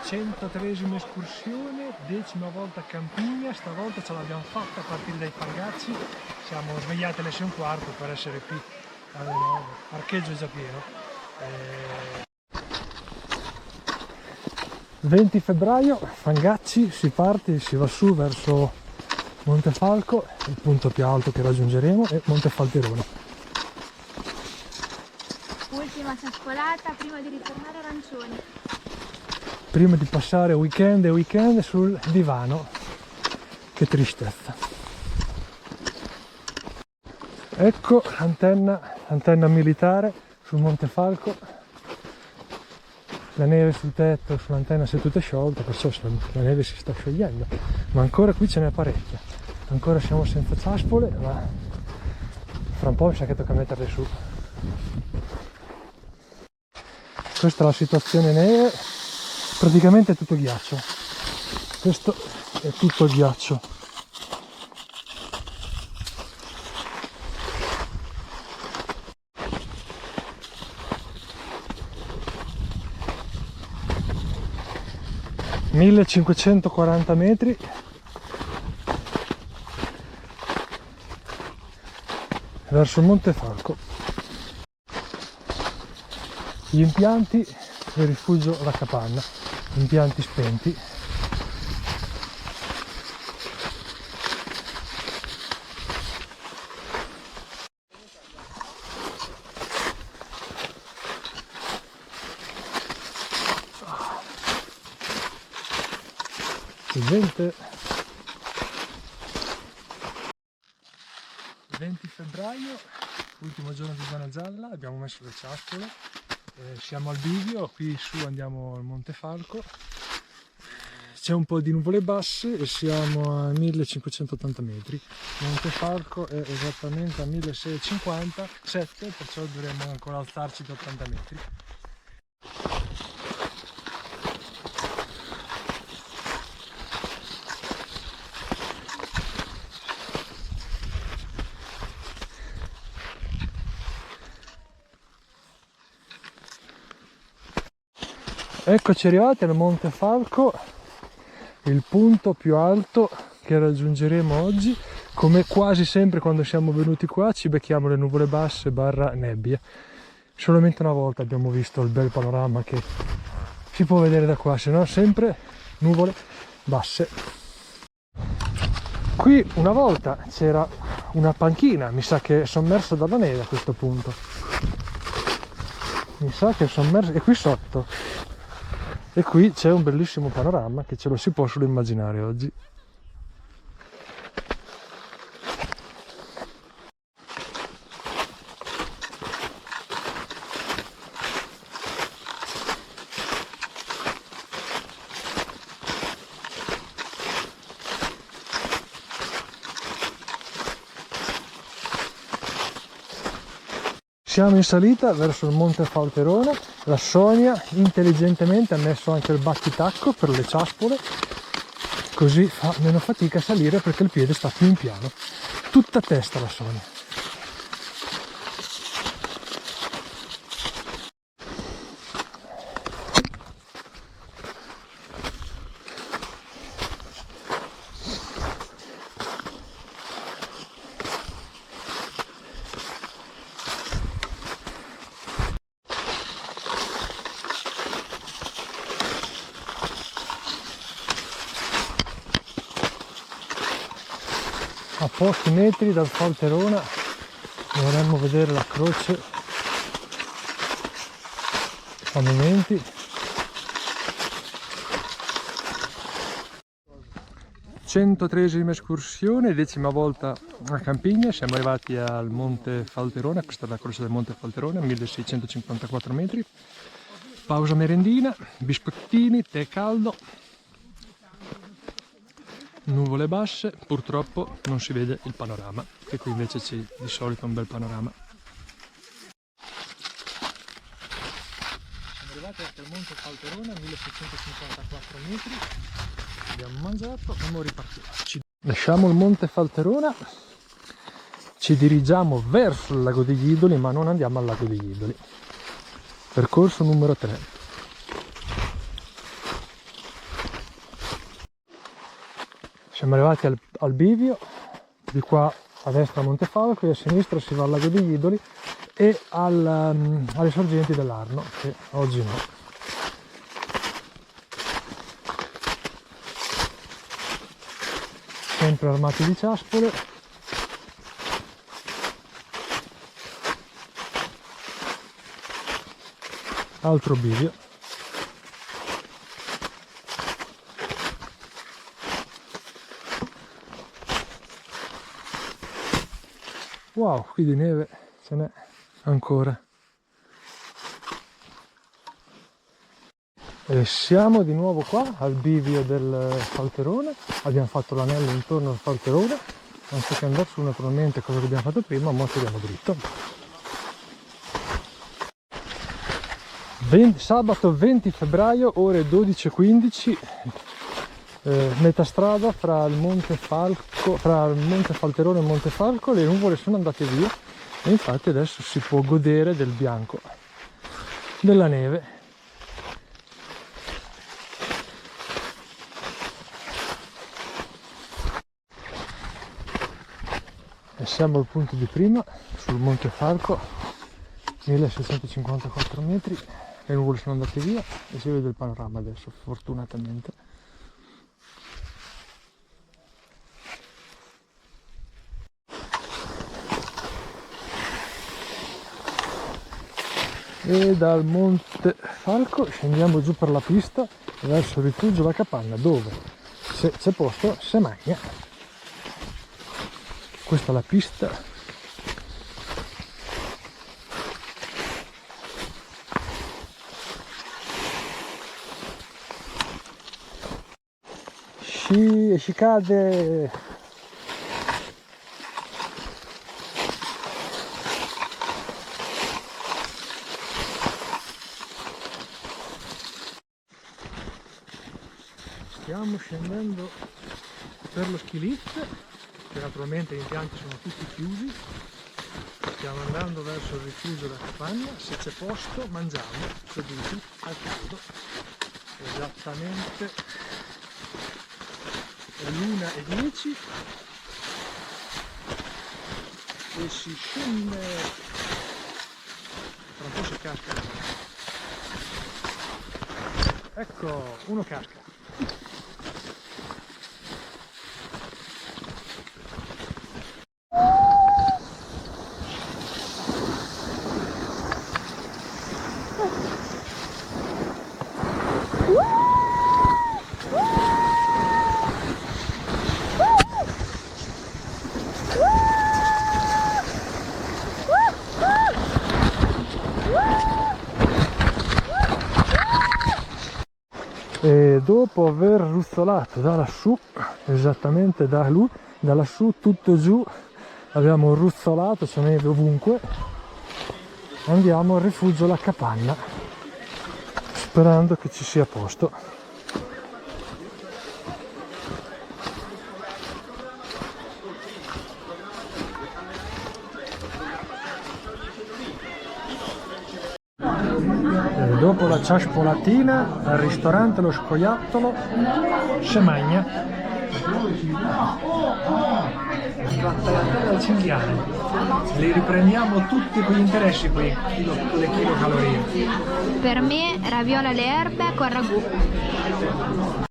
103esima escursione, 10ª volta a Campigna, stavolta ce l'abbiamo fatta a partire dai Fangazzi, siamo svegliati alle 6:15 per essere qui alle 9, parcheggio è già pieno. 20 febbraio, Fangazzi, si parte e si va su verso Montefalco, il punto più alto che raggiungeremo è Montefalterona. Ultima ciascolata prima di ritornare arancioni. Prima di passare weekend e weekend sul divano. Che tristezza. Ecco l'antenna militare sul Montefalco. La neve sul tetto, sull'antenna si è tutta sciolta, perciò la neve si sta sciogliendo. Ma ancora qui ce n'è parecchia. Ancora siamo senza ciaspole, ma fra un po' mi sa che tocca metterle su. Questa è la situazione neve. Praticamente è tutto ghiaccio. Questo è tutto ghiaccio. (1540 metri) verso il Montefalco. Gli impianti del rifugio La Capanna, impianti spenti. Gente. 20 febbraio, ultimo giorno di zona gialla, abbiamo messo le ciaspole, siamo al bivio, qui su andiamo al Montefalco, c'è un po' di nuvole basse e siamo a 1580 metri, Montefalco è esattamente a 1657, perciò dovremo ancora alzarci di 80 metri. Eccoci arrivati al Montefalco, il punto più alto che raggiungeremo oggi. Come quasi sempre quando siamo venuti qua ci becchiamo le nuvole basse barra nebbia. Solamente una volta abbiamo visto il bel panorama che si può vedere da qua, se no sempre nuvole basse. Qui una volta c'era una panchina, mi sa che è sommersa dalla neve a questo punto. Mi sa che è sommersa, e qui sotto. E qui c'è un bellissimo panorama che ce lo si può solo immaginare oggi. Siamo in salita verso il Montefalterona, la Sonia intelligentemente ha messo anche il battitacco per le ciaspole, così fa meno fatica a salire perché il piede sta più in piano. Tutta testa la Sonia. A pochi metri dal Falterona dovremmo vedere la croce a momenti. (103esima escursione, 10ª volta a Campigna, siamo arrivati al Montefalterona, questa è la croce del Montefalterona, 1654 metri. Pausa merendina, biscottini, tè caldo. Nuvole basse, purtroppo non si vede il panorama, che qui invece c'è di solito un bel panorama. Siamo arrivati al Montefalterona, 1654 metri, abbiamo mangiato e ora ripartiamo. Lasciamo il Montefalterona, ci dirigiamo verso il lago degli Idoli, ma non andiamo al lago degli Idoli. Percorso numero 3. Siamo arrivati al bivio, di qua a destra Montefalco e a sinistra si va al Lago degli Idoli e alle sorgenti dell'Arno, che oggi no. Sempre armati di ciaspole. Altro bivio. Wow, qui di neve ce n'è ancora. E siamo di nuovo qua al bivio del Falterone. Abbiamo fatto l'anello intorno al Falterone, anziché andare su naturalmente, cosa che abbiamo fatto prima, ma andiamo dritto. Sabato 20 febbraio, ore 12:15, metà strada fra il Monte Falterone e il Monte Falco. Le nuvole sono andate via e infatti adesso si può godere del bianco della neve. E siamo al punto di prima, sul Monte Falco, 1654 metri, le nuvole sono andate via e si vede il panorama adesso, fortunatamente. E dal Monte Falco scendiamo giù per la pista verso il rifugio La Capanna, dove se c'è posto se magna. Questa è la pista. Si cade. Stiamo scendendo per lo ski lift, che naturalmente gli impianti sono tutti chiusi. Stiamo andando verso il rifugio La Capanna, se c'è posto mangiamo seduti al caldo. Esattamente è l'1:10 e si scende, tra un po' si casca. Ecco, uno casca. E dopo aver ruzzolato da lassù, esattamente da lassù tutto giù, abbiamo ruzzolato, c'è neve ovunque, andiamo al rifugio La Capanna, sperando che ci sia posto. Dopo la ciaspolatina, al ristorante Lo Scoiattolo, se magna. Al cinghiale. Li riprendiamo tutti con gli interessi qui, le kilocalorie. Per me raviola alle erbe con ragù.